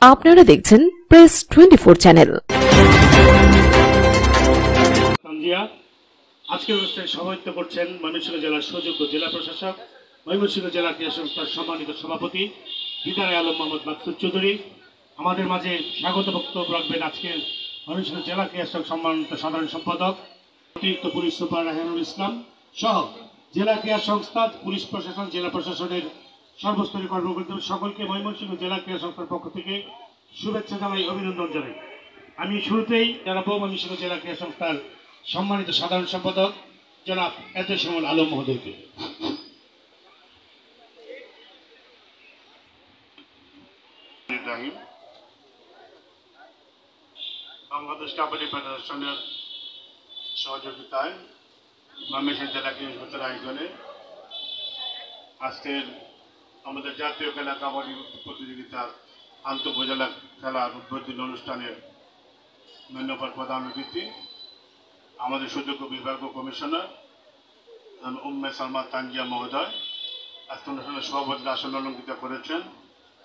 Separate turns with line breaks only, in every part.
আপনারা দেখছেন press 24 channel.
আজকের অনুষ্ঠানে সভাপতিত্ব করছেন ময়মনসিংহ জেলার সুযোগ্য জেলা প্রশাসক, ময়মনসিংহ জেলা ক্রীড়া সংস্থার সম্মানিত সভাপতি দিদারে আলম মোহাম্মদ মাকসুদ চৌধুরী। আমাদের মাঝে স্বাগত বক্তব্য রাখবেন আজকের ময়মনসিংহ জেলা ক্রীড়া সম্মানিত সাধারণ সম্পাদক অতিরিক্ত পুলিশ সুপার রাহেনুল ইসলাম সহ জেলা ক্রীড়া সংস্থা, পুলিশ প্রশাসন, জেলা প্রশাসনের সর্বস্তরের কর্মকর্তা সকলকে ময়মনসিংহ জেলা ক্রীড়া সংস্থার পক্ষ থেকে শুভেচ্ছা জানাই, অভিনন্দন জানাই। আমি শুরুতেই জানাবো ময়মনসিংহ জেলা ক্রীড়া সংস্থার সম্মানিত সাধারণ সম্পাদক জনাব এতেশামুল আলম মহোদয়কে। বাংলাদেশ কাবাডি ফেডারেশনের সহযোগিতায় ময়মনসিংহ জেলা ক্রীড়া সংস্থার আয়োজনে আজকের আমাদের জাতীয় খেলা কাবাডি প্রতিযোগিতার আন্তঃউপজেলা খেলার উদ্বোধনী অনুষ্ঠানের মাননীয় প্রধান অতিথি আমাদের সুযোগ্য বিভাগীয় কমিশনার উম্মে সালমা তানজিয়া মহোদয় আজকে অনুষ্ঠানের সভাপতির আসন অলঙ্কৃত করেছেন।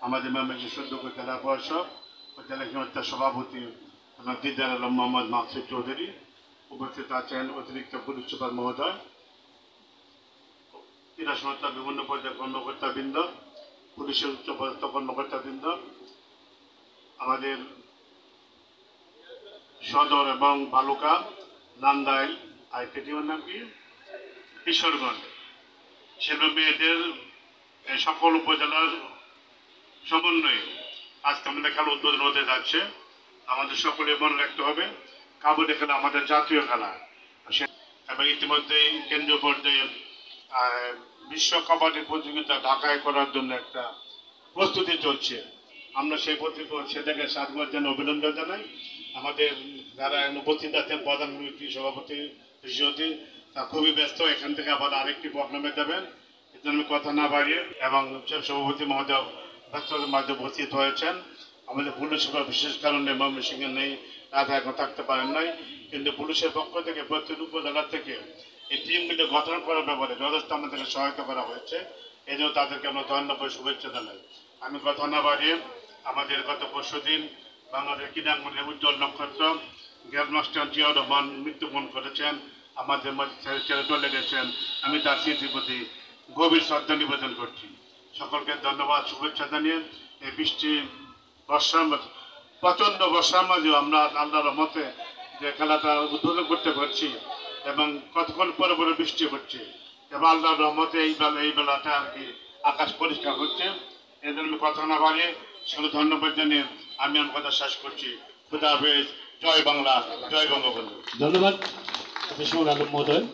আমাদের ময়মনসিংহ সুযোগ্য জেলা পরিষদ ও জেলা সংস্থার সভাপতি দিদার আলম মোহাম্মদ মাকসুদ চৌধুরী, উপস্থিত আছেন অতিরিক্ত পুলিশ সুপার মহোদয়, ক্রীড়া সংস্থার বিভিন্ন পর্যায়ের কর্মকর্তাবৃন্দ, পুলিশের উচ্চপদস্থ কর্মকর্তাবৃন্দ, আমাদের সদর এবং বালুকা, নান্দাইল, আইপিটিওর নাম কি কিশোরগঞ্জ, সেবা মেয়েদের সকল উপজেলার সমন্বয়ে আজকে আমাদের খেলা উদ্বোধন হতে যাচ্ছে। আমাদের সকলে মনে রাখতে হবে কাবাডি খেলা আমাদের জাতীয় খেলা এবং ইতিমধ্যেই কেন্দ্রীয় পর্যায়ে বিশ্ব কাবাডি প্রতিযোগিতা ঢাকায় করার জন্য একটা প্রস্তুতি চলছে। আমরা সেই সেটাকে সাধুবাদ জানাই, অভিনন্দন জানাই। আমাদের যারা উপস্থিত আছেন প্রধান সভাপতি তা খুবই ব্যস্ত, এখান থেকে আবার আরেকটি প্রোগ্রামে যাবেন, এর জন্য কথা না বাড়িয়ে, এবং সভাপতি মহোদয় ব্যস্ততার মাঝে উপস্থিত হয়েছেন। আমাদের পুলিশ সুপার বিশেষ কারণে ময়মনসিংহে নেই, রাত এখন থাকতে পারেন নাই, কিন্তু পুলিশের পক্ষ থেকে প্রত্যেক উপজেলা থেকে এই টিমগুলো গঠন করার ব্যাপারে যথেষ্ট আমাদেরকে সহায়তা করা হয়েছে। এই জন্য তাদেরকে আমরা ধন্যবাদ, শুভেচ্ছা জানাই। আমি কথা না বাড়িয়ে আমাদের গত পরশুদিন বাংলাদেশ ক্রীড়াঙ্গনে উজ্জ্বল নক্ষত্র গ্র্যান্ডমাস্টার জিয়াউর রহমান মৃত্যুবরণ করেছেন, আমাদের মাঝে ছেড়ে চলে গেছেন। আমি তার স্মৃতির প্রতি গভীর শ্রদ্ধা নিবেদন করছি। সকলকে ধন্যবাদ, শুভেচ্ছা জানিয়ে এই বৃষ্টি বর্ষার প্রচণ্ড বর্ষার মাঝেও আমরা আল্লাহর রহমতে যে খেলাটা উদ্বোধন করতে পারছি এবং কতক্ষণ পরে পরে বৃষ্টি হচ্ছে এবং আল্লাহর রহমতে এই বেলাটা আর কি আকাশ পরিষ্কার হচ্ছে। এই জন্য আমি কথা না বাড়িয়ে সেগুলো ধন্যবাদ জানিয়ে আমি আমার কথা শেষ করছি। খুদা হাফেজ, জয় বাংলা, জয় বঙ্গবন্ধু। ধন্যবাদ এতেশামুল আলম মহোদয়।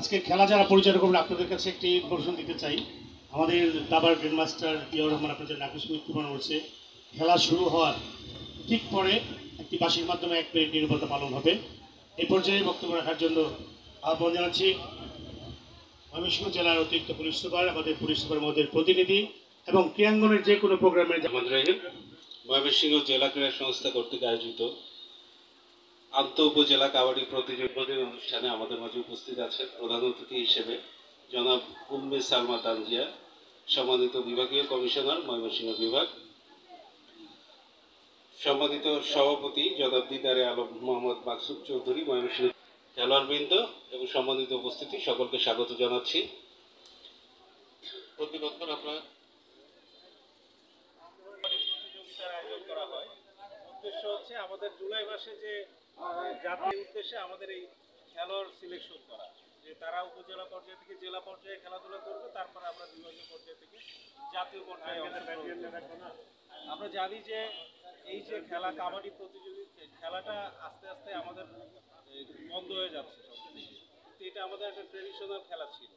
আজকে খেলা যারা পরিচালনা করবেন আপনাদের কাছে একটি ইনফরমেশন দিতে চাই। আমাদের দাবার গ্র্যান্ডমাস্টার জিয়াউর রহমান আপনাদের আকস্মিক মৃত্যুবরণ হয়েছে। খেলা শুরু হওয়ার ঠিক পরে একটি বাঁশির মাধ্যমে 1 মিনিট নীরবতা পালন হবে। এই পর্যায়ে বক্তব্য রাখার জন্য আহ্বান জানাচ্ছি ময়মনসিংহ জেলার অতিরিক্ত পুলিশ সুপার, আমাদের পুলিশ সুপার মহোদয়ের প্রতিনিধি এবং ক্রীড়াঙ্গনের যে কোনো প্রোগ্রামে
ময়মনসিংহ জেলা ক্রীড়া সংস্থা কর্তৃক আয়োজিত আন্তঃ উপজেলা কাবাডি প্রতিযোগিতার অনুষ্ঠানে আমাদের মাঝে উপস্থিত আছেন প্রধান অতিথি হিসেবে জনাব উম্মে সালমা তানজিয়া, সম্মানিত বিভাগীয় কমিশনার ময়মনসিংহ বিভাগ, সম্মানিত সভাপতি জনাব দিদারে আলম মোহাম্মদ মাকসুদ চৌধুরী, ময়মনসিংহ খেলোয়াড়বৃন্দ এবং সম্মানিত উপস্থিতি সকলকে স্বাগত জানাচ্ছি। প্রতি বছর আমরা প্রতিযোগিতার আয়োজন করা হয়। উদ্দেশ্য হচ্ছে আমাদের জুলাই মাসে যে জাতীয় উদ্দেশ্যে আমাদের এই খেলোয়াড় সিলেকশন করা, যে তারা উপজেলা পর্যায় থেকে জেলা পর্যায়ে খেলাধুলা করবে, তারপরে আমরা বিভাগীয় পর্যায় থেকে জাতীয় পর্যায়ে। আমরা জানি যে এই যে খেলা কাবাডি প্রতিযোগিতা খেলাটা আস্তে আস্তে আমাদের বন্ধ হয়ে যাচ্ছে সবকিছু, কিন্তু এটা আমাদের একটা ট্রেডিশনাল খেলা ছিল।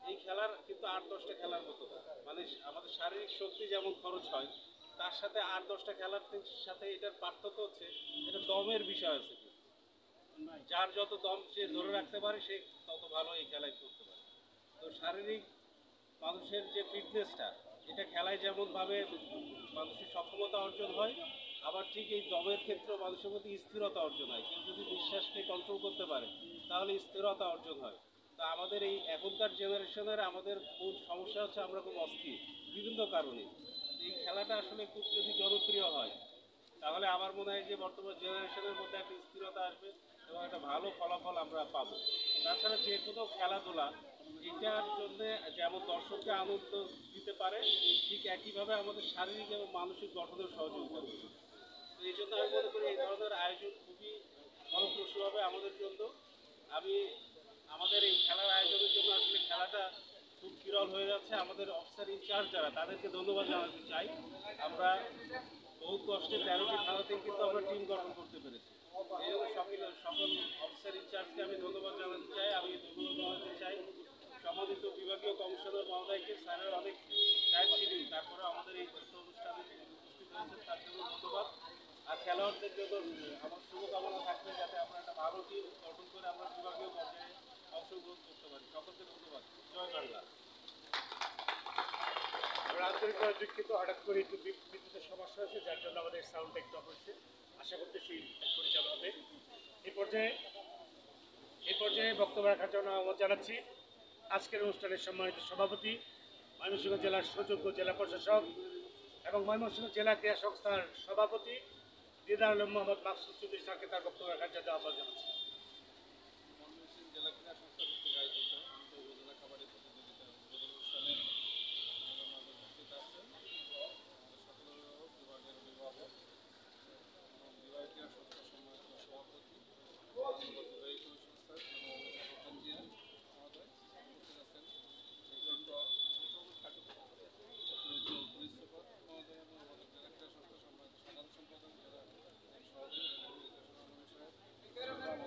এই খেলার কিন্তু 8-10টা খেলার মতো, মানে আমাদের শারীরিক শক্তি যেমন খরচ হয়, তার সাথে 8-10টা খেলার সাথে এটার পার্থক্য হচ্ছে এটা দমের বিষয় আছে। যার যত দম সে ধরে রাখতে পারে সে তত ভালো এই খেলায় করতে পারে। তো শারীরিক মানুষের যে ফিটনেসটা, এটা খেলায় যেমনভাবে মানুষের সক্ষমতা অর্জন হয়, আবার ঠিক এই দমের ক্ষেত্রেও মানুষের মধ্যে স্থিরতা অর্জন হয়। কেউ যদি বিশ্বাসকে কন্ট্রোল করতে পারে তাহলে স্থিরতা অর্জন হয়। তো আমাদের এই এখনকার জেনারেশনের আমাদের মূল সমস্যা হচ্ছে আমরা খুব অস্থির বিভিন্ন কারণে। এই খেলাটা আসলে খুব যদি জনপ্রিয় হয় তাহলে আমার মনে হয় যে বর্তমান জেনারেশনের মধ্যে একটা স্থিরতা আসবে এবং একটা ভালো ফলাফল আমরা পাবো। তাছাড়া যে কোনো খেলাধুলা এটার জন্য যেমন দর্শককে আনন্দ দিতে পারে, ঠিক একইভাবে আমাদের শারীরিক এবং মানসিক গঠনের সহযোগিতা করবে। তো এই জন্য আমি মনে করি এই ধরনের আয়োজন খুবই ফলপ্রসূ হবে আমাদের জন্য। আমি আমাদের এই খেলার আয়োজনের জন্য আসলে খেলাটা খুব বিরল হয়ে যাচ্ছে। আমাদের অফিসার ইনচার্জ যারা, তাদেরকে ধন্যবাদ জানাতে চাই। আমরা বহু কষ্টে 13টি খেলাতেই কিন্তু আমরা টিম গঠন করতে পেরেছি। এই জন্য সকল অফিসার ইনচার্জকে আমি ধন্যবাদ জানাতে চাই। আমি ধন্যবাদ জানাতে চাই সম্মানিত বিভাগীয় কমিশনার মহোদয়কে। স্যারের অনেক টাইট শিডিউল, তারপরে আমাদের এই ছোট্ট অনুষ্ঠানে উপস্থিত হয়েছেন, তার জন্য ধন্যবাদ। আর খেলোয়াড়দের জন্য আমার শুভকামনা থাকবে যাতে আমরা একটা ভালো টিম গঠন করে আমরা বিভাগীয় পর্যায়ে অংশগ্রহণ করতে পারি। সকলকে ধন্যবাদ। জয় বাংলা।
আমরা আন্তরিকভাবে দুঃখিত, হঠাৎ করে একটু বিদ্যুতের সমস্যা হয়েছে, যার জন্য আমাদের সাউন্ডটা একটু অফ হচ্ছে। আশা করতেছি পরিচালনা হবে। এই পর্যায়ে বক্তব্য রাখার জন্য অনুরোধ জানাচ্ছি আজকের অনুষ্ঠানের সম্মানিত সভাপতি, ময়মনসিংহ জেলার সুযোগ্য জেলা প্রশাসক এবং ময়মনসিংহ জেলা ক্রীড়া সংস্থার সভাপতি দিদার আলম মোহাম্মদ মাকসুদ চৌধুরী স্যারকে তার বক্তব্য রাখার জন্য আহ্বান জানাচ্ছি।
ময়মনসিংহ জেলা ক্রীড়া সংস্থা কর্তৃক আয়োজিত উপজেলা কাবাডি প্রতিযোগিতা অনুষ্ঠানে উপস্থিত আছেন সকলের বিভাগের অভিভাবক এবং বিভাগীয় ক্রীড়া সংস্থার সম্মানিত সভাপতি, বিভাগীয় সংস্থা জিয়া মহোদয় উপস্থিত আছেন, প্রিন্সিপাল মহোদয় এবং আমাদের জেলা ক্রীড়া সংস্থার সম্মানিত সাধারণ সম্পাদক যারা সহযোগী আমাদের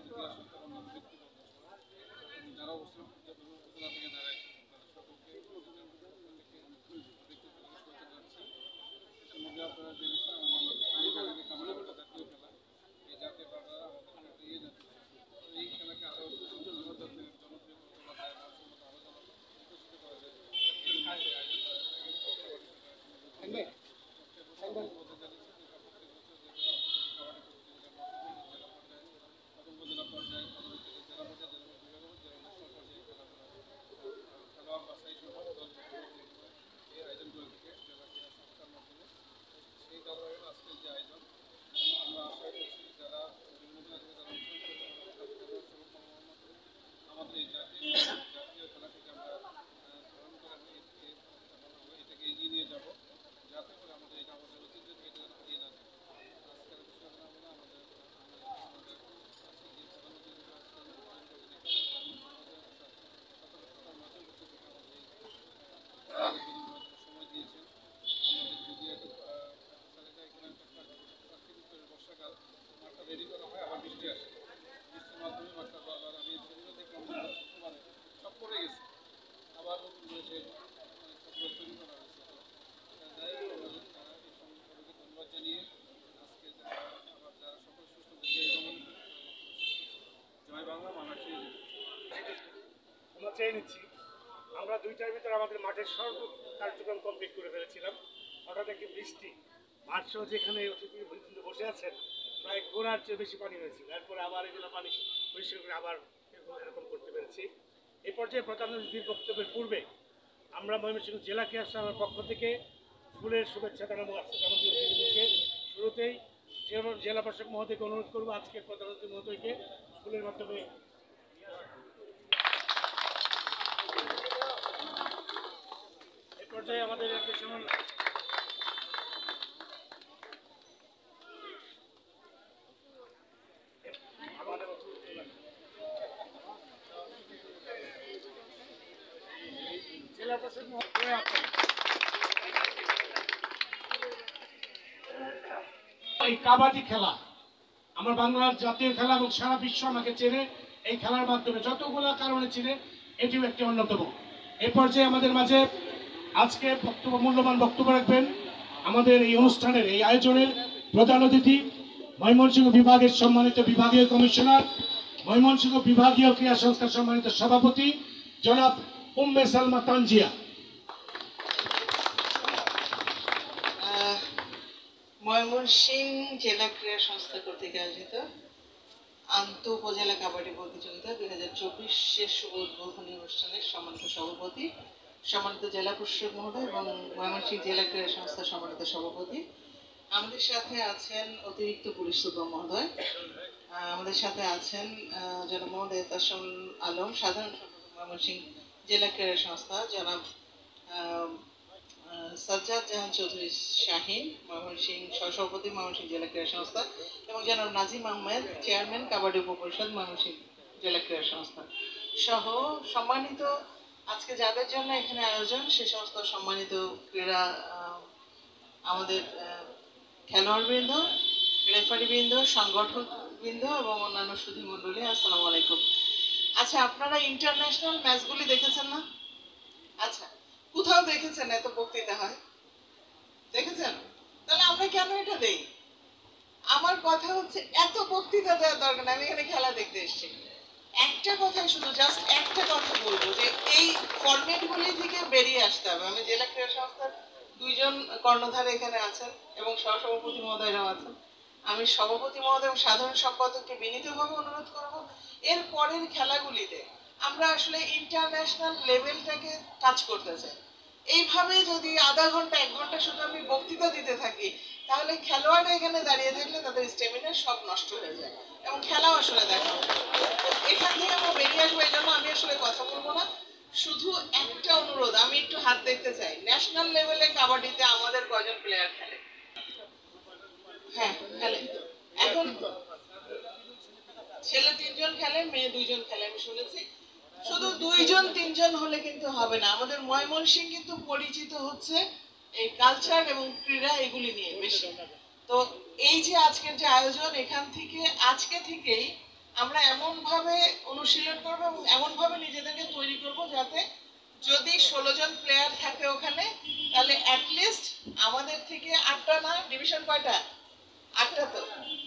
ক্রীড়া সংস্থার অন্যান্য ব্যক্তিবর্গ যারা অবশ্যই উপজেলা থেকে যারা এসেছেন তাদের সকলকে যাচ্ছি। এর মধ্যে আপনারা জেনেছেন আমাদের কাবাডি জাতীয় খেলা, এই জাতীয় খেলাটা আমাদের একটা ইয়ে যাচ্ছে। এই খেলাকে আরও জনপ্রিয় করতে বা যায় মানুষের মধ্যে আরও বিকশিত করা যায় উপজেলা পর্যায়ে, জেলা পর্যায়ে, খেলোয়াড় বাছাই সহ এই আয়োজন করে থাকে জেলা ক্রীড়া সংস্থার মাধ্যমে। সেই কারণে আজকের যে আয়োজন আমরা আশা করছি যারা বিভিন্ন থেকে যারা আমাদের এই জাতীয় খেলাটিকে আমরা ধারণ করে এটাকে এগিয়ে নিয়ে যাব, যাতে করে আমাদের এটা আমাদের ঐতিহ্য থেকে এটা হারিয়ে না যায়। আজকের বিষয় হলো আমাদের আজকে যে প্রধান অতিথি সতর্কতার মাঝে বসে থেকে আমাদের সময় দিয়েছেন। আমাদের যদি একটা এখানে একটা প্রাকৃতিক বর্ষাকাল মাঠটা রেডি করা হয়, আবার বৃষ্টি আসে, বৃষ্টির মাধ্যমে মাঠটা আবার আমি সেদিনও দেখলাম শুক্রবারে সব পড়ে গেছে, আবার নতুন করে সে তৈরি করা হয়েছে। যাই হোক তারা এই সবাইকে ধন্যবাদ জানিয়ে আজকে আবার যারা সকল সুস্থ জয় বাংলা মানসিক
আমরা চেয়ে নিচ্ছি। আমরা 2টার ভিতরে আমাদের মাঠের সর্ব কার্যক্রম কমপ্লিট করে ফেলেছিলাম। হঠাৎ একটি বৃষ্টি, মাঠ সহ যেখানে অতিথি বসে আছেন প্রায় ঘোরার চেয়ে বেশি পানি হয়েছিল। এরপরে আবার এগুলো পানি পরিষ্কার করে আবার এরকম করতে পেরেছি। এই পর্যায়ে প্রধান অতিথির বক্তব্যের পূর্বে আমরা ময়মনসিংহ জেলা ক্রীড়া সংস্থার পক্ষ থেকে ফুলের শুভেচ্ছা জানাবো আমাদের অতিথিদেরকে। শুরুতেই জেলা প্রশাসক মহোদয়কে অনুরোধ করবো আজকের প্রধান অতিথি মহোদয়কে ফুলের মাধ্যমে এই পর্যায়ে আমাদের একটা সময় জেলা প্রশাসক মহোদয়
এই কাবাডি খেলা আমার বাংলার জাতীয় খেলা এবং সারা বিশ্ব আমাকে চেনে এই খেলার মাধ্যমে, যতগুলো কারণে চিনে, এটিও একটি অন্যতম। এ পর্যায়ে আমাদের মাঝে আজকে মূল্যবান বক্তব্য রাখবেন আমাদের এই অনুষ্ঠানের এই আয়োজনের প্রধান অতিথি ময়মনসিংহ বিভাগের সম্মানিত বিভাগীয় কমিশনার, ময়মনসিংহ বিভাগীয় ক্রীড়া সংস্থার সম্মানিত সভাপতি জনাব উম্মে সালমা তানজিয়া।
ময়মনসিংহ জেলা ক্রীড়া সংস্থা কর্তৃক আয়োজিত আন্তঃ উপজেলা কাবাডি প্রতিযোগিতা 2024 শেষ শুভ উদ্বোধনী অনুষ্ঠানের সম্মানিত সভাপতি সম্মানিত জেলা প্রশাসক মহোদয় এবং ময়মনসিংহ জেলা ক্রীড়া সংস্থার সম্মানিত সভাপতি, আমাদের সাথে আছেন অতিরিক্ত পুলিশ সুপার মহোদয়, আমাদের সাথে আছেন জনাব মোহাম্মদ এহতাসুল আলম, সাধারণ সম্পাদক ময়মনসিংহ জেলা ক্রীড়া সংস্থা, জনাব সাজ্জাদ জাহান চৌধুরী শাহিন, ময়মনসিংহ সহসভাপতি ময়মনসিংহ জেলা ক্রীড়া সংস্থা, এবং জনাব নাজিম আহমেদ, চেয়ারম্যান কাবাডি উপপরিষদ ময়মনসিংহ জেলা ক্রীড়া সংস্থা সহ সম্মানিত আজকে যাদের জন্য এখানে আয়োজন সে সমস্ত সম্মানিত ক্রীড়া আমাদের খেলোয়াড়বৃন্দ, রেফারিবৃন্দ, সংগঠকবৃন্দ এবং অন্যান্য সুধী মণ্ডলী, আসসালামু আলাইকুম। আচ্ছা, আপনারা ইন্টারন্যাশনাল ম্যাচগুলি দেখেছেন না? আচ্ছা, কোথাও দেখেছেন এত বক্তৃতা হয়? দেখেছেন? তাহলে আমরা কেন এটা দেই? আমার কথা হচ্ছে এত বক্তৃতা দেওয়ার দরকার নেই, আমি এখানে খেলা দেখতে এসেছি। একটা কথাই শুধু জাস্ট একটা কথা বলবো যে এই ফরম্যাটগুলি থেকে বেরিয়ে আসতে হবে। আমি জেলা ক্রীড়া সংস্থার 2 জন কর্ণধার এখানে আছেন এবং সহসভাপতি মহোদয়রাও আছেন। আমি সভাপতি মহোদয় এবং সাধারণ সম্পাদককে বিনীতভাবে অনুরোধ করব এর পরের খেলাগুলিতে আমরা আসলে ইন্টারন্যাশনাল লেভেলটাকে টাচ করতে চাই। এইভাবে যদি আধা ঘন্টা 1 ঘন্টা শুধু আমি বক্তৃতা দিতে থাকি তাহলে খেলোয়াড়রা এখানে দাঁড়িয়ে থাকলে তাদের স্ট্যামিনা সব নষ্ট হয়ে যায় এবং খেলাও আসলে দেখা হয়। এখান থেকে আমরা বেরিয়ে আসবো, এই জন্য আমি আসলে কথা বলবো না। শুধু একটা অনুরোধ, আমি একটু হাত দেখতে চাই, ন্যাশনাল লেভেলে কাবাডিতে আমাদের কয়জন প্লেয়ার খেলে? হ্যাঁ খেলে। এখন ছেলে 3 জন খেলে, মেয়ে 2 জন খেলে, আমি শুনেছি। শুধু 2 জন 3 জন হলে কিন্তু হবে না। আমাদের ময়মনসিংহ কিন্তু পরিচিত হচ্ছে এই কালচার এবং ক্রীড়া এগুলি নিয়ে বেশি। তো এই যে আজকের যে আয়োজন, এখান থেকে আজকে থেকেই আমরা এমন ভাবে অনুশীলন করবো এবং এমন ভাবে নিজেদেরকে তৈরি করব যাতে যদি 16 জন প্লেয়ার থাকে ওখানে, তাহলে অ্যাটলিস্ট আমাদের থেকে 8টা না, ডিভিশন কয়টা? 8টা। তো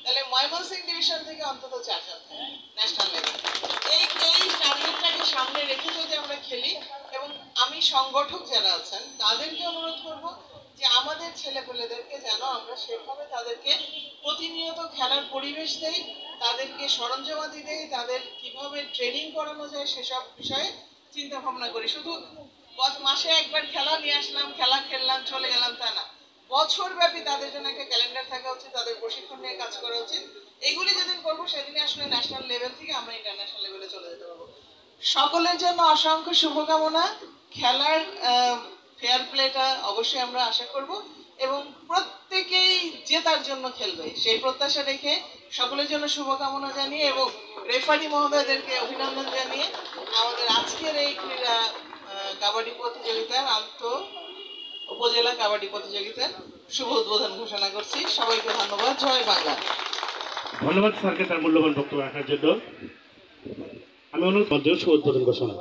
তাহলে ময়মনসিংহ ডিভিশন থেকে অন্তত 4 জন থাকে ন্যাশনাল লেভেল। এই টার্গেটটাকে সামনে রেখে যদি আমরা খেলি, এবং আমি সংগঠক যারা আছেন তাদেরকে অনুরোধ করব যে আমাদের ছেলেপেলেদেরকে যেন আমরা সেভাবে তাদেরকে প্রতিনিয়ত খেলার পরিবেশ দেই, তাদেরকে সরঞ্জামাদি দেই, তাদের কিভাবে ট্রেনিং করানো যায় সেসব বিষয়ে চিন্তা ভাবনা করি। শুধু মাসে একবার খেলা নিয়ে আসলাম, খেলা খেললাম, চলে গেলাম, তা না। বছর ব্যাপী তাদের জন্য একটা ক্যালেন্ডার থাকা উচিত, তাদের প্রশিক্ষণ নিয়ে কাজ করা উচিত। এগুলি যেদিন করবো সেদিনে আসলে ন্যাশনাল লেভেল থেকে আমরা ইন্টারন্যাশনাল লেভেলে চলে যেতে পারবো। সকলের জন্য অসংখ্য শুভকামনা। খেলার ফেয়ার প্লেটা অবশ্যই আমরা আশা করব এবং প্রত্যেকেই জেতার জন্য খেলবে সেই প্রত্যাশা রেখে সকলের জন্য শুভকামনা জানিয়ে এবং রেফারি মহোদয়দেরকে অভিনন্দন জানিয়ে আমাদের আজকের এই ক্রীড়া কাবাডি প্রতিযোগিতার উপজেলা কাবাডি প্রতিযোগিতার শুভ উদ্বোধন ঘোষণা করছি। সবাইকে ধন্যবাদ। জয় বাংলা।
ধন্যবাদ স্যারকে তার মূল্যবান বক্তব্য রাখার জন্য। আমি অনুরোধ করব শুভ উদ্বোধন ঘোষণা।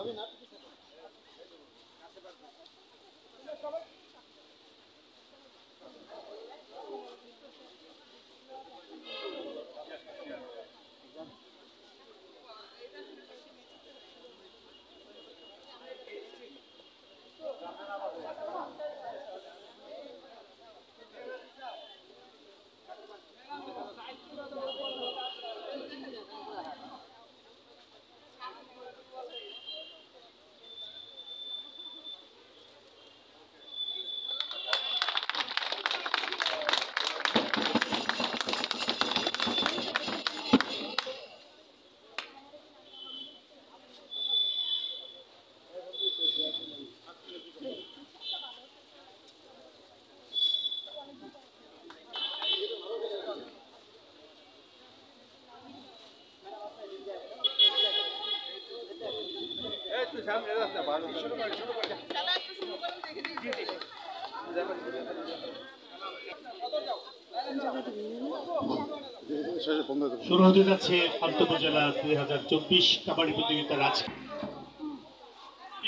শুরু হতে যাচ্ছে আন্তঃজেলা 2024 কাবাডি প্রতিযোগিতার আজকে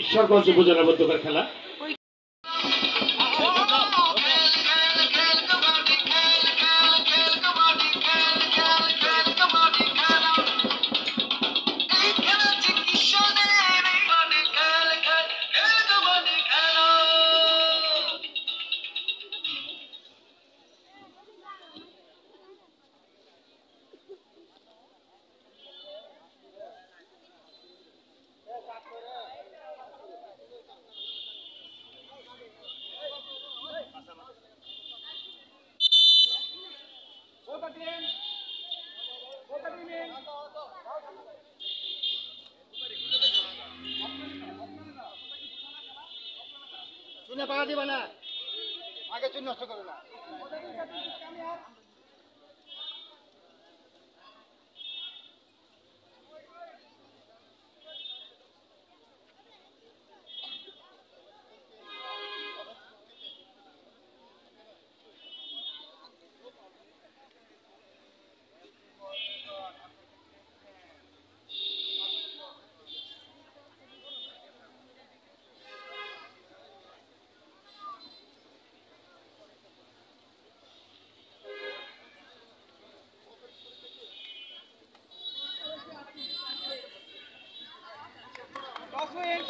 ঈশ্বরগঞ্জ উপজেলা মধ্যকার খেলা।
তুমি পাড়া দিবা না, আগে চুন নষ্ট করো না।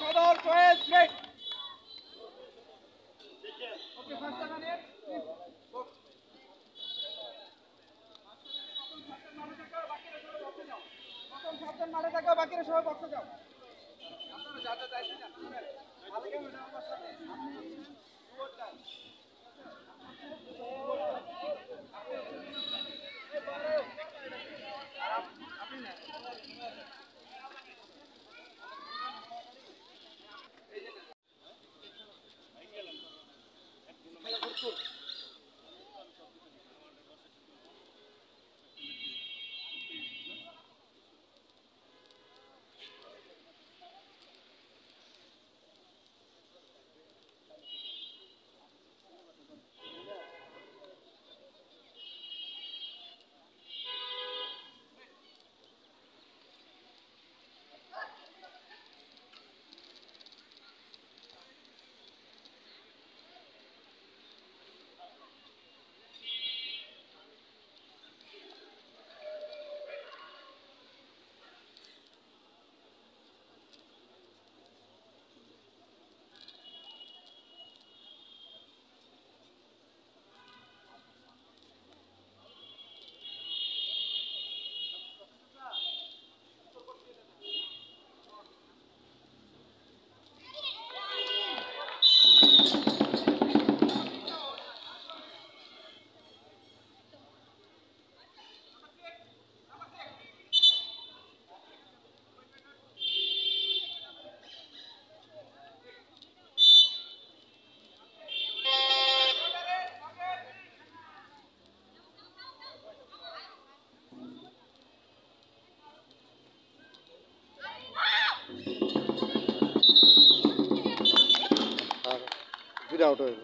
সদর চয়েস গেট ওকে ফার্স্ট টাকা নিয়ে মাঠে থাকো, বাকিরা সবাই বক্সে যাও। আপনারা যা যা চাইছেন আমার সাথে আউট হয়ে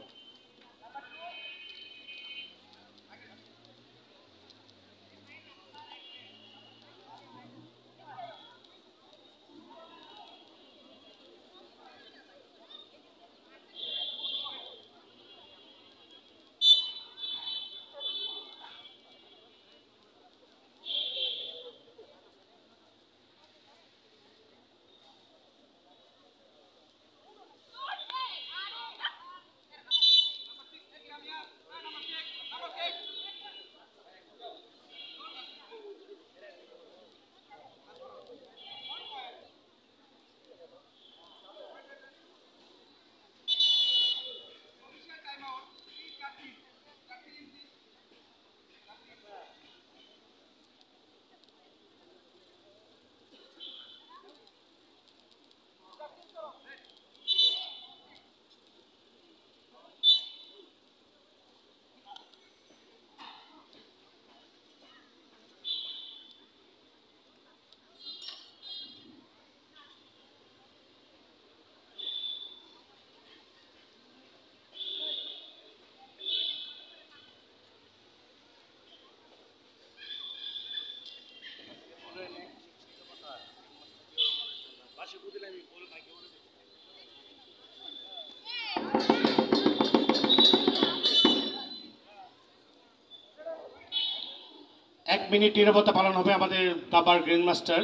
এক মিনিট নিরবতা পালন হবে আমাদের দাবার গ্র্যান্ড মাস্টার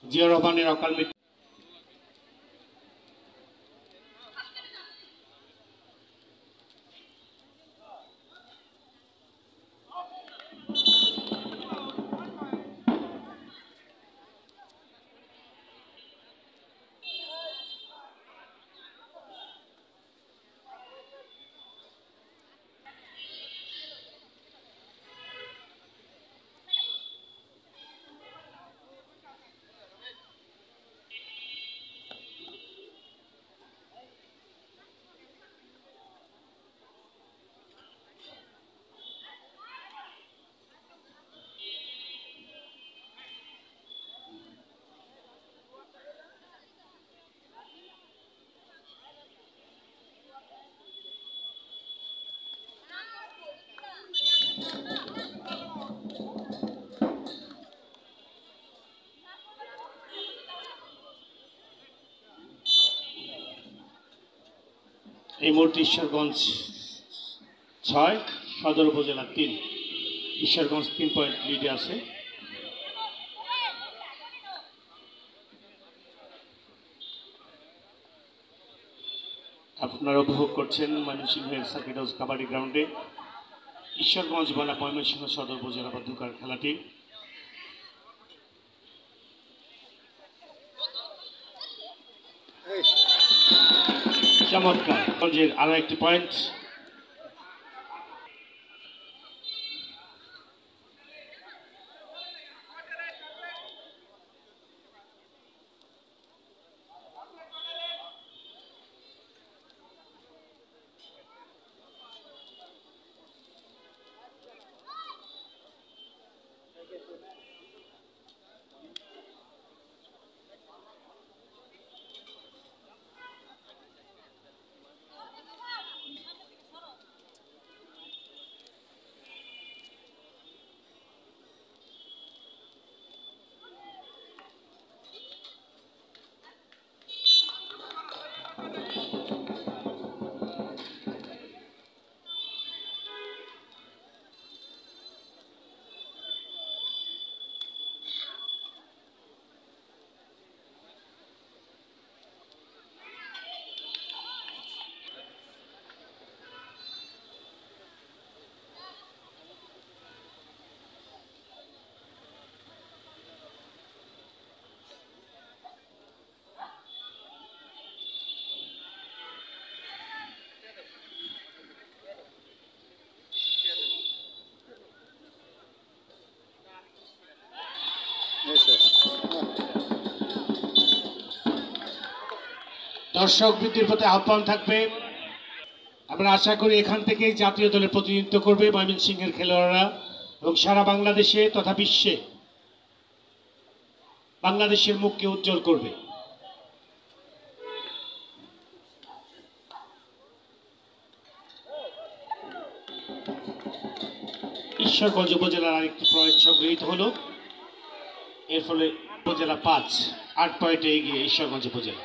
জিয়া রহমানের অকাল মৃত্যু। এই মুহূর্তে ঈশ্বরগঞ্জ 6, সদর উপজেলা 3। ঈশ্বরগঞ্জ 3 পয়েন্ট লিডে আছে। আপনারা উপভোগ করছেন ময়মনসিংহের সার্কিট হাউস কাবাডি গ্রাউন্ডে ঈশ্বরগঞ্জ বনাম ময়মনসিংহ সদর উপজেলা মধ্যকার খেলাটি। চমৎকার গঞ্জের আরো একটি পয়েন্ট। দর্শক বৃদ্ধির প্রতি আহ্বান থাকবে। আমরা আশা করি এখান থেকেই জাতীয় দলের প্রতিনিধিত্ব করবে ময়মনসিংহের খেলোয়াড়রা এবং সারা বাংলাদেশে তথা বিশ্বে বাংলাদেশের মুখকে উজ্জ্বল করবে। ঈশ্বরগঞ্জ উপজেলার আরেকটি পয়েন্ট সংগৃহীত হলো, এর ফলে উপজেলা 5, 8 পয়েন্টে এগিয়ে ঈশ্বরগঞ্জ উপজেলা।